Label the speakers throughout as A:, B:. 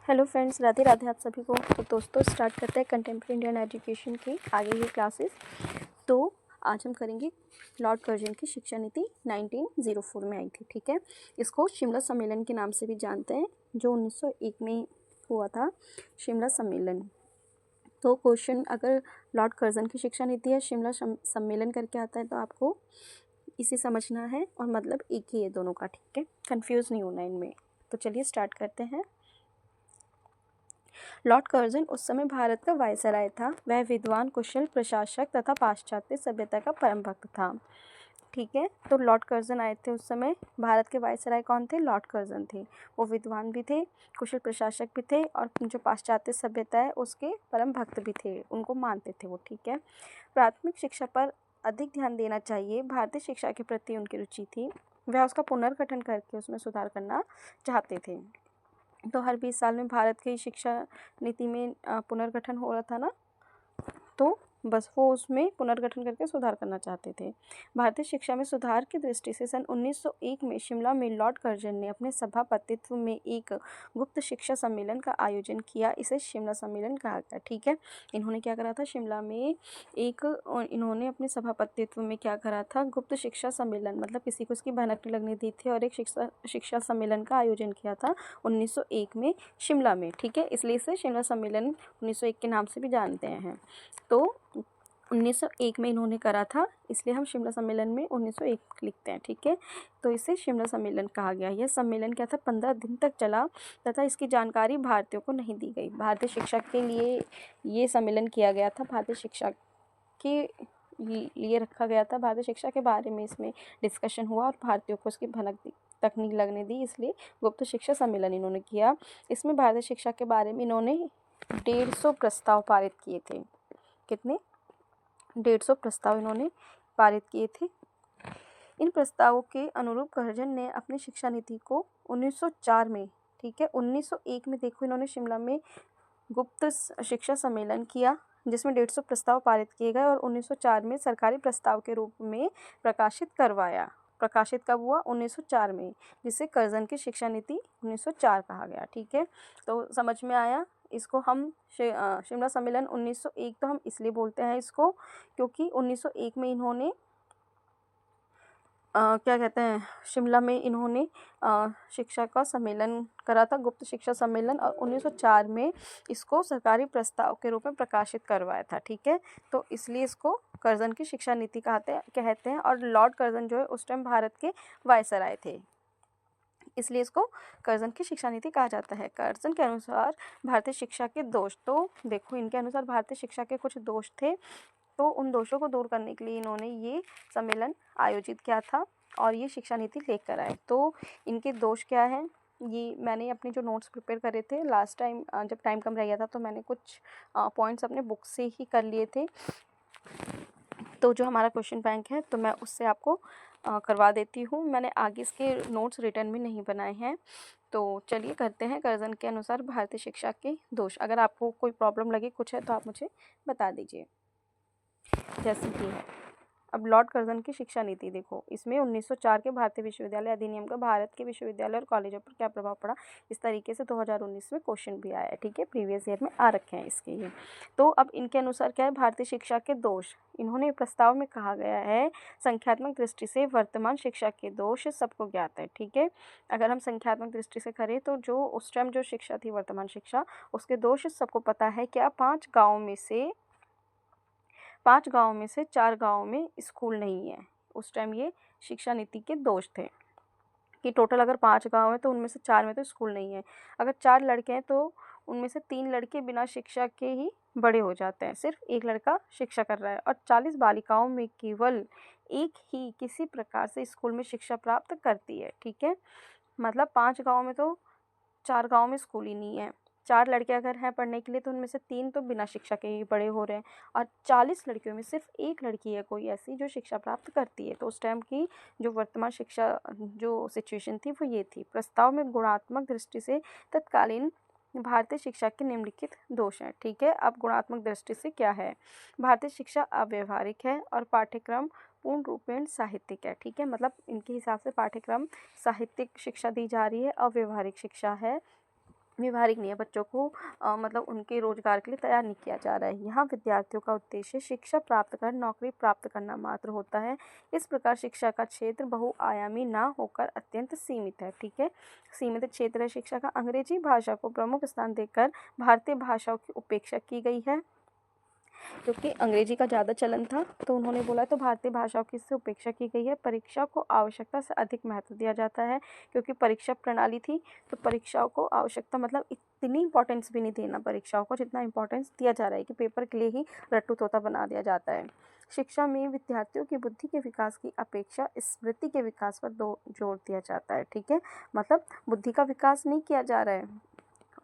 A: Hello friends, Radhe Radhe आप सभी को। तो दोस्तों स्टार्ट करते हैं कंटेम्प्रेरी इंडियन एजुकेशन की आगे की क्लासेस। तो आज हम करेंगे लॉर्ड कर्जन की शिक्षा नीति 1904 में आई थी। ठीक है, इसको शिमला सम्मेलन के नाम से भी जानते हैं, जो 1901 में हुआ था शिमला सम्मेलन। तो क्वेश्चन अगर लॉर्ड कर्जन की शिक्षा नीति है शिमला सम्मेलन करके आता है तो आपको इसे समझना है और मतलब एक ही है दोनों का। ठीक है, कंफ्यूज नहीं होना इनमें। तो चलिए स्टार्ट करते हैं। लॉर्ड कर्जन उस समय भारत का वायसराय था। वह विद्वान, कुशल प्रशासक तथा पाश्चात्य सभ्यता का परम भक्त था। ठीक है, तो लॉर्ड कर्जन आए थे उस समय। भारत के वायसराय कौन थे? लॉर्ड कर्जन थे। वो विद्वान भी थे, कुशल प्रशासक भी थे और जो पाश्चात्य सभ्यता है उसके परम भक्त भी थे, उनको मानते थे वो। ठीक है, प्राथमिक शिक्षा पर अधिक ध्यान देना चाहिए, भारतीय शिक्षा के प्रति उनकी रुचि थी। वह उसका पुनर्गठन करके उसमें सुधार करना चाहते थे। तो हर 20 साल में भारत की शिक्षा नीति में पुनर्गठन हो रहा था ना, तो बस वो उसमें पुनर्गठन करके सुधार करना चाहते थे। भारतीय शिक्षा में सुधार की दृष्टि से सन 1901 में शिमला में लॉर्ड कर्जन ने अपने सभापतित्व में एक गुप्त शिक्षा सम्मेलन का आयोजन किया। इसे शिमला सम्मेलन कहा गया। ठीक है, इन्होंने क्या करा था? शिमला में इन्होंने अपने सभापतित्व में क्या करा था? गुप्त शिक्षा सम्मेलन, मतलब किसी को उसकी भनक नहीं लगने दी थी, और एक शिक्षा सम्मेलन का आयोजन किया था 1901 में शिमला में। ठीक है, इसलिए इसे शिमला सम्मेलन 1901 के नाम से भी जानते हैं। तो 1901 में इन्होंने करा था, इसलिए हम शिमला सम्मेलन में 1901 लिखते हैं। ठीक है, तो इसे शिमला सम्मेलन कहा गया। यह सम्मेलन क्या था? 15 दिन तक चला तथा इसकी जानकारी भारतीयों को नहीं दी गई। भारतीय शिक्षा के लिए ये सम्मेलन किया गया था, भारतीय शिक्षा के लिए रखा गया था। भारतीय शिक्षा के बारे में इसमें डिस्कशन हुआ और भारतीयों को उसकी भनक तक नहीं लगने दी, इसलिए गुप्त शिक्षा सम्मेलन इन्होंने किया। इसमें भारतीय शिक्षा के बारे में इन्होंने 150 प्रस्ताव पारित किए थे। कितने? 150 प्रस्ताव इन्होंने पारित किए थे। इन प्रस्तावों के अनुरूप कर्जन ने अपनी शिक्षा नीति को 1904 में, ठीक है, 1901 में देखो इन्होंने शिमला में गुप्त शिक्षा सम्मेलन किया जिसमें 150 प्रस्ताव पारित किए गए और 1904 में सरकारी प्रस्ताव के रूप में प्रकाशित करवाया। प्रकाशित कब हुआ? 1904 में, जिसे कर्जन की शिक्षा नीति 1904 कहा गया। ठीक है, तो समझ में आया। इसको हम शिमला सम्मेलन 1901 तो हम इसलिए बोलते हैं इसको क्योंकि 1901 में इन्होंने क्या कहते हैं, शिमला में इन्होंने शिक्षा का सम्मेलन करा था, गुप्त शिक्षा सम्मेलन, और 1904 में इसको सरकारी प्रस्ताव के रूप में प्रकाशित करवाया था। ठीक है, तो इसलिए इसको कर्जन की शिक्षा नीति कहते हैं। और लॉर्ड कर्जन जो है उस टाइम भारत के वायसराय थे, इसलिए इसको कर्जन की शिक्षा नीति कहा जाता है। कर्जन के अनुसार भारतीय शिक्षा के दोष, तो देखो इनके अनुसार भारतीय शिक्षा के कुछ दोष थे, तो उन दोषों को दूर करने के लिए इन्होंने ये सम्मेलन आयोजित किया था और ये शिक्षा नीति लेकर आए। तो इनके दोष क्या हैं? ये मैंने अपने जो नोट्स प्रिपेयर करे थे लास्ट टाइम, जब टाइम कम रह गया था तो मैंने कुछ पॉइंट्स अपने बुक से ही कर लिए थे। तो जो हमारा क्वेश्चन बैंक है तो मैं उससे आपको करवा देती हूँ। मैंने आगे इसके नोट्स रिटर्न भी नहीं बनाए हैं। तो चलिए करते हैं कर्जन के अनुसार भारतीय शिक्षा के दोष। अगर आपको कोई प्रॉब्लम लगे कुछ है तो आप मुझे बता दीजिए। जैसे कि है अब लॉर्ड कर्जन की शिक्षा नीति देखो, इसमें 1904 के भारतीय विश्वविद्यालय अधिनियम का भारत के विश्वविद्यालय और कॉलेजों पर क्या प्रभाव पड़ा, इस तरीके से 2019 में क्वेश्चन भी आया है। ठीक है, प्रीवियस ईयर में आ रखे हैं इसके ये। तो अब इनके अनुसार क्या है भारतीय शिक्षा के दोष, इन्होंने प्रस्ताव में कहा गया है संख्यात्मक दृष्टि से वर्तमान शिक्षा के दोष सबको ज्ञात है। ठीक है, अगर हम संख्यात्मक दृष्टि से करें तो जो उस टाइम जो शिक्षा थी वर्तमान शिक्षा, उसके दोष सबको पता है। क्या? 5 गाँव में से 4 गाँव में स्कूल नहीं है। उस टाइम ये शिक्षा नीति के दोष थे कि टोटल अगर 5 गाँव है तो उनमें से 4 में तो स्कूल नहीं है। अगर 4 लड़के हैं तो उनमें से 3 लड़के बिना शिक्षा के ही बड़े हो जाते हैं, सिर्फ एक लड़का शिक्षा कर रहा है। और 40 बालिकाओं में केवल एक ही किसी प्रकार से स्कूल में शिक्षा प्राप्त करती है। ठीक है, मतलब 5 गाँव में तो 4 गाँव में स्कूल ही नहीं है। 4 लड़के अगर हैं पढ़ने के लिए तो उनमें से 3 तो बिना शिक्षा के ही बड़े हो रहे हैं और 40 लड़कियों में सिर्फ एक लड़की है कोई ऐसी जो शिक्षा प्राप्त करती है। तो उस टाइम की जो वर्तमान शिक्षा जो सिचुएशन थी वो ये थी। प्रस्ताव में गुणात्मक दृष्टि से तत्कालीन भारतीय शिक्षा के निम्नलिखित दोष हैं। ठीक है, अब गुणात्मक दृष्टि से क्या है? भारतीय शिक्षा अव्यवहारिक है और पाठ्यक्रम पूर्ण रूपेण साहित्यिक है। ठीक है, मतलब इनके हिसाब से पाठ्यक्रम साहित्यिक शिक्षा दी जा रही है, अव्यवहारिक शिक्षा है। व्यवहारिक नहीं है, बच्चों को मतलब उनके रोजगार के लिए तैयार नहीं किया जा रहा है। यहाँ विद्यार्थियों का उद्देश्य शिक्षा प्राप्त कर नौकरी प्राप्त करना मात्र होता है। इस प्रकार शिक्षा का क्षेत्र बहुआयामी ना होकर अत्यंत सीमित है। ठीक है, सीमित क्षेत्र है शिक्षा का। अंग्रेजी भाषा को प्रमुख स्थान देकर भारतीय भाषाओं की उपेक्षा की गई है, क्योंकि अंग्रेजी का ज़्यादा चलन था तो उन्होंने बोला तो भारतीय भाषाओं की इससे उपेक्षा की गई है। परीक्षा को आवश्यकता से अधिक महत्व दिया जाता है, क्योंकि परीक्षा प्रणाली थी तो परीक्षाओं को आवश्यकता मतलब इतनी इंपॉर्टेंस भी नहीं देना परीक्षाओं को जितना इंपॉर्टेंस दिया जा रहा है कि पेपर के लिए ही रट्टू तोता बना दिया जाता है। शिक्षा में विद्यार्थियों की बुद्धि के विकास की अपेक्षा स्मृति के विकास पर जोर दिया जाता है। ठीक है, मतलब बुद्धि का विकास नहीं किया जा रहा है,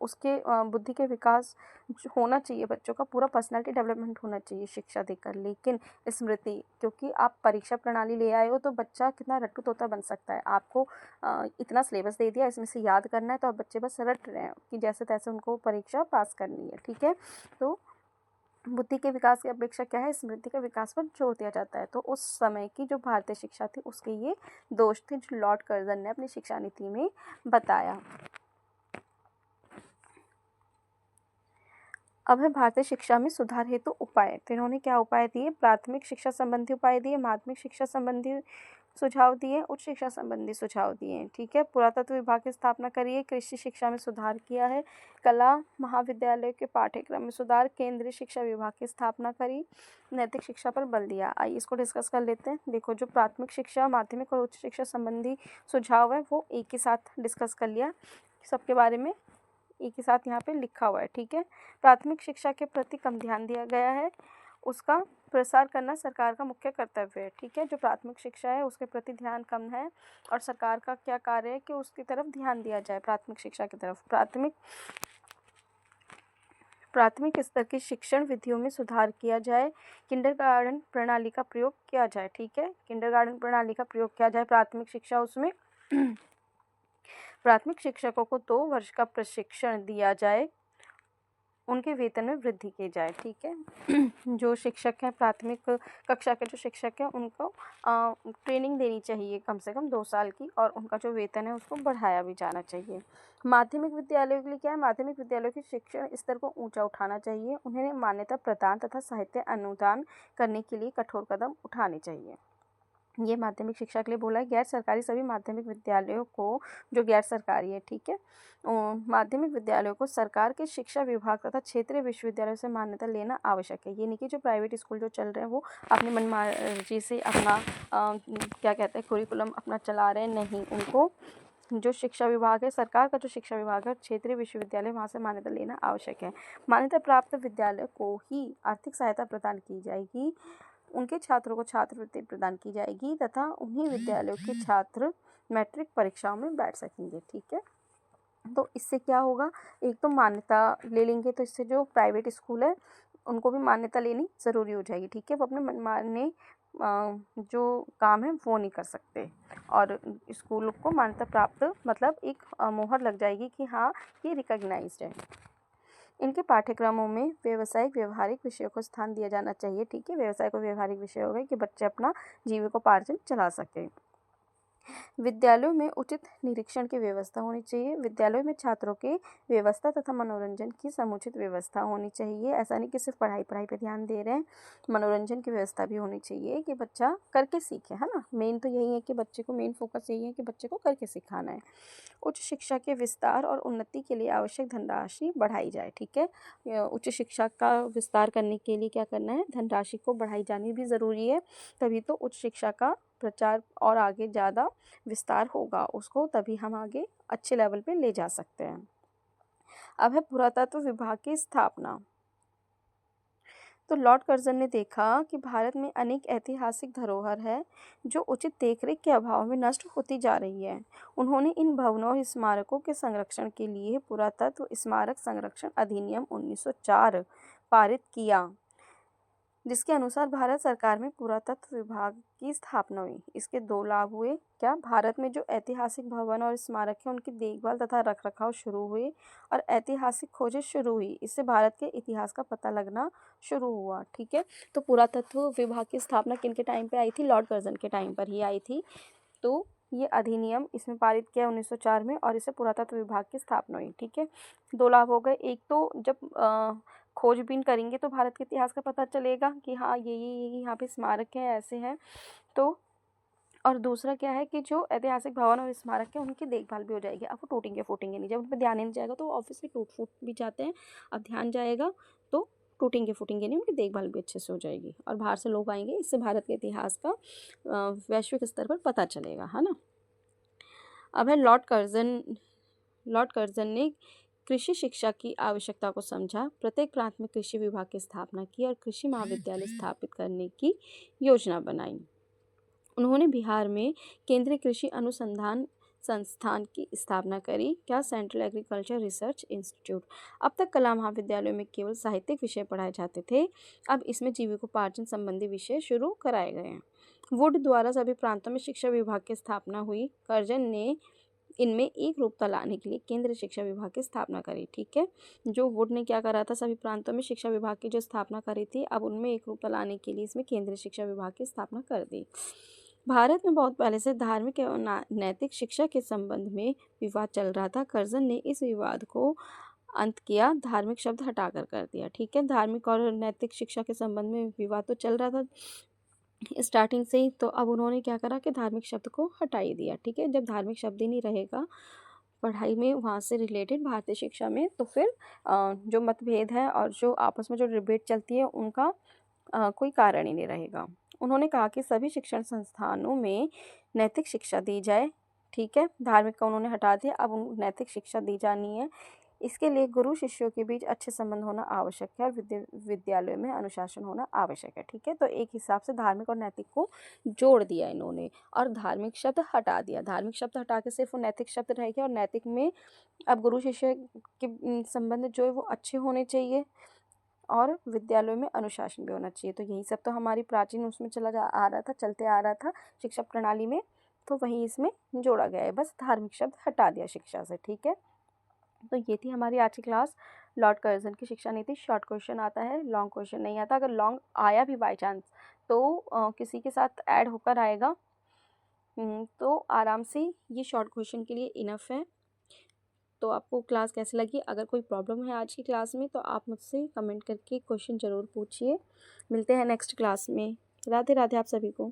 A: उसके बुद्धि के विकास होना चाहिए, बच्चों का पूरा पर्सनालिटी डेवलपमेंट होना चाहिए शिक्षा देकर, लेकिन स्मृति, क्योंकि आप परीक्षा प्रणाली ले आए हो तो बच्चा कितना रट्टू तोता बन सकता है। आपको इतना सिलेबस दे दिया, इसमें से याद करना है, तो अब बच्चे बस रट रहे हैं कि जैसे तैसे उनको परीक्षा पास करनी है। ठीक है, तो बुद्धि के विकास की अपेक्षा क्या है, स्मृति के विकास पर जोर दिया जाता है। तो उस समय की जो भारतीय शिक्षा थी उसके ये दोष थे जो लॉर्ड कर्जन ने अपनी शिक्षा नीति में बताया। अब है भारतीय शिक्षा में सुधार हेतु उपाय। तो इन्होंने क्या उपाय दिए, प्राथमिक शिक्षा संबंधी उपाय दिए, माध्यमिक शिक्षा संबंधी सुझाव दिए, उच्च शिक्षा संबंधी सुझाव दिए। ठीक है, पुरातत्व विभाग की स्थापना करिए, कृषि शिक्षा में सुधार किया है, कला महाविद्यालय के पाठ्यक्रम में सुधार, केंद्रीय शिक्षा विभाग की स्थापना करी, नैतिक शिक्षा पर बल दिया। आइए इसको डिस्कस कर लेते हैं। देखो, जो प्राथमिक शिक्षा, माध्यमिक और उच्च शिक्षा संबंधी सुझाव है वो एक ही साथ डिस्कस कर लिया, सबके बारे में एक ही साथ यहाँ पे लिखा हुआ है। ठीक है, प्राथमिक शिक्षा के प्रति कम ध्यान दिया गया है, उसका प्रसार करना सरकार का मुख्य कर्तव्य है। ठीक है, जो प्राथमिक शिक्षा है उसके प्रति ध्यान कम है और सरकार का क्या कार्य है कि उसकी तरफ ध्यान दिया जाए, प्राथमिक शिक्षा की तरफ। प्राथमिक स्तर की शिक्षण विधियों में सुधार किया जाए, किंडरगार्टन प्रणाली का प्रयोग किया जाए। ठीक है, किंडरगार्टन प्रणाली का प्रयोग किया जाए प्राथमिक शिक्षा, उसमें प्राथमिक शिक्षकों को 2 वर्ष का प्रशिक्षण दिया जाए, उनके वेतन में वृद्धि की जाए। ठीक है, जो शिक्षक हैं, प्राथमिक कक्षा के जो शिक्षक हैं उनको ट्रेनिंग देनी चाहिए कम से कम 2 साल की, और उनका जो वेतन है उसको बढ़ाया भी जाना चाहिए। माध्यमिक विद्यालयों के लिए क्या है, माध्यमिक विद्यालयों के शिक्षण स्तर को ऊंचा उठाना चाहिए, उन्हें मान्यता प्रदान तथा साहित्य अनुदान करने के लिए कठोर कदम उठाने चाहिए। ये माध्यमिक शिक्षा के लिए बोला है। गैर सरकारी सभी माध्यमिक विद्यालयों को, जो गैर सरकारी है, ठीक है, माध्यमिक विद्यालयों को सरकार के शिक्षा विभाग तथा क्षेत्रीय विश्वविद्यालयों से मान्यता लेना आवश्यक है। ये नहीं कि जो प्राइवेट स्कूल जो चल रहे हैं वो अपनी मनमार्जी से अपना क्या कहते हैं कुरिकुलम अपना चला रहे हैं, नहीं, उनको जो शिक्षा विभाग है, सरकार का जो शिक्षा विभाग है, क्षेत्रीय विश्वविद्यालय, वहाँ से मान्यता लेना आवश्यक है। मान्यता प्राप्त विद्यालय को ही आर्थिक सहायता प्रदान की जाएगी, उनके छात्रों को छात्रवृत्ति प्रदान की जाएगी तथा उन्हीं विद्यालयों के छात्र मैट्रिक परीक्षाओं में बैठ सकेंगे। ठीक है, तो इससे क्या होगा, एक तो मान्यता ले लेंगे तो इससे जो प्राइवेट स्कूल है उनको भी मान्यता लेनी ज़रूरी हो जाएगी। ठीक है, वो अपने मनमाने जो काम है वो नहीं कर सकते, और स्कूल को मान्यता प्राप्त मतलब एक मोहर लग जाएगी कि हाँ ये रिकॉग्नाइज्ड है। इनके पाठ्यक्रमों में व्यावसायिक व्यवहारिक विषयों को स्थान दिया जाना चाहिए। ठीक है, व्यवसाय को व्यवहारिक विषय हो गए कि बच्चे अपना जीविकोपार्जन चला सके। विद्यालयों में उचित निरीक्षण की व्यवस्था होनी चाहिए। विद्यालयों में छात्रों के व्यवस्था तथा मनोरंजन की समुचित व्यवस्था होनी चाहिए। ऐसा नहीं कि सिर्फ पढ़ाई पे ध्यान दे रहे हैं, मनोरंजन की व्यवस्था भी होनी चाहिए कि बच्चा करके सीखे, है ना। मेन तो यही है कि बच्चे को मेन फोकस यही है कि बच्चे को करके सिखाना है। उच्च शिक्षा के विस्तार और उन्नति के लिए आवश्यक धनराशि बढ़ाई जाए। ठीक है, उच्च शिक्षा का विस्तार करने के लिए क्या करना है, धनराशि को बढ़ाई जानी भी ज़रूरी है, तभी तो उच्च शिक्षा का प्रचार और आगे ज़्यादा विस्तार होगा, उसको तभी हम आगे अच्छे लेवल पे ले जा सकते हैं। अब है पुरातत्व विभाग की स्थापना। तो लॉर्ड कर्जन ने देखा कि भारत में अनेक ऐतिहासिक धरोहर है जो उचित देखरेख के अभाव में नष्ट होती जा रही है। उन्होंने इन भवनों और स्मारकों के संरक्षण के लिए पुरातत्व स्मारक संरक्षण अधिनियम 1904 पारित किया, जिसके अनुसार भारत सरकार में पुरातत्व विभाग की स्थापना हुई। इसके 2 लाभ हुए, क्या, भारत में जो ऐतिहासिक भवन और स्मारक हैं उनकी देखभाल तथा रखरखाव शुरू हुए और ऐतिहासिक खोजें शुरू हुई। इससे भारत के इतिहास का पता लगना शुरू हुआ। ठीक है, तो पुरातत्व विभाग की स्थापना किन के टाइम पे आई थी, लॉर्ड कर्जन के टाइम पर ही आई थी। तो ये अधिनियम इसमें पारित किया 1904 में और इससे पुरातत्व विभाग की स्थापना हुई। ठीक है, 2 लाभ हो गए। एक तो जब खोजबीन करेंगे तो भारत के इतिहास का पता चलेगा कि हाँ ये यहाँ पे स्मारक है, ऐसे हैं। तो और दूसरा क्या है कि जो ऐतिहासिक भवन और स्मारक है उनकी देखभाल भी हो जाएगी। अब वो टूटेंगे फूटेंगे नहीं, जब उन पर ध्यान ही नहीं जाएगा तो ऑब्वियसली टूट फूट भी जाते हैं। अब ध्यान जाएगा तो टूटेंगे फूटेंगे नहीं, उनकी देखभाल भी अच्छे से हो जाएगी और बाहर से लोग आएंगे, इससे भारत के इतिहास का वैश्विक स्तर पर पता चलेगा, है ना। अब है लॉर्ड कर्जन ने कृषि शिक्षा की आवश्यकता को समझा, प्रत्येक प्रांत में कृषि विभाग की स्थापना की और कृषि महाविद्यालय स्थापित करने की योजना बनाई। उन्होंने बिहार में केंद्रीय कृषि अनुसंधान संस्थान की स्थापना करी, क्या, सेंट्रल एग्रीकल्चर रिसर्च इंस्टीट्यूट। अब तक कला महाविद्यालयों में केवल साहित्यिक विषय पढ़ाए जाते थे, अब इसमें जीविकोपार्जन संबंधी विषय शुरू कराए गए हैं। वुड द्वारा सभी प्रांतों में शिक्षा विभाग की स्थापना हुई। कर्जन ने इनमें एक रूपता लाने के लिए केंद्रीय शिक्षा विभाग की स्थापना करी। ठीक है, जो वुड ने क्या करा था, सभी प्रांतों में शिक्षा विभाग की जो स्थापना करी थी, अब उनमें एक रूपता लाने के लिए इसमें केंद्रीय शिक्षा विभाग की स्थापना कर दी। भारत में बहुत पहले से धार्मिक एवं नैतिक शिक्षा के संबंध में विवाद चल रहा था। कर्जन ने इस विवाद को अंत किया, धार्मिक शब्द हटाकर कर दिया। ठीक है, धार्मिक और नैतिक शिक्षा के संबंध में विवाद तो चल रहा था स्टार्टिंग से ही, तो अब उन्होंने क्या करा कि धार्मिक शब्द को हटा ही दिया। ठीक है, जब धार्मिक शब्द ही नहीं रहेगा पढ़ाई में वहाँ से रिलेटेड भारतीय शिक्षा में, तो फिर जो मतभेद है और जो आपस में जो डिबेट चलती है उनका कोई कारण ही नहीं रहेगा। उन्होंने कहा कि सभी शिक्षण संस्थानों में नैतिक शिक्षा दी जाए। ठीक है, धार्मिक का उन्होंने हटा दिया, अब नैतिक शिक्षा दी जानी है। इसके लिए गुरु शिष्यों के बीच अच्छे संबंध होना आवश्यक है और विद्यालयों में अनुशासन होना आवश्यक है। ठीक है, तो एक हिसाब से धार्मिक और नैतिक को जोड़ दिया इन्होंने और धार्मिक शब्द हटा दिया। धार्मिक शब्द हटा के सिर्फ वो नैतिक शब्द रह गया और नैतिक में अब गुरु शिष्य के संबंध जो है वो अच्छे होने चाहिए और विद्यालयों में अनुशासन भी होना चाहिए। तो यही सब तो हमारी प्राचीन उसमें आ रहा था, चलते आ रहा था शिक्षा प्रणाली में, तो वही इसमें जोड़ा गया है, बस धार्मिक शब्द हटा दिया शिक्षा से। ठीक है, तो ये थी हमारी आज की क्लास, लॉर्ड कर्जन की शिक्षा नीति। शॉर्ट क्वेश्चन आता है, लॉन्ग क्वेश्चन नहीं आता। अगर लॉन्ग आया भी बाई चांस तो किसी के साथ ऐड होकर आएगा, तो आराम से ये शॉर्ट क्वेश्चन के लिए इनफ है। तो आपको क्लास कैसी लगी? अगर कोई प्रॉब्लम है आज की क्लास में तो आप मुझसे कमेंट करके क्वेश्चन ज़रूर पूछिए। मिलते हैं नेक्स्ट क्लास में। राधे राधे आप सभी को।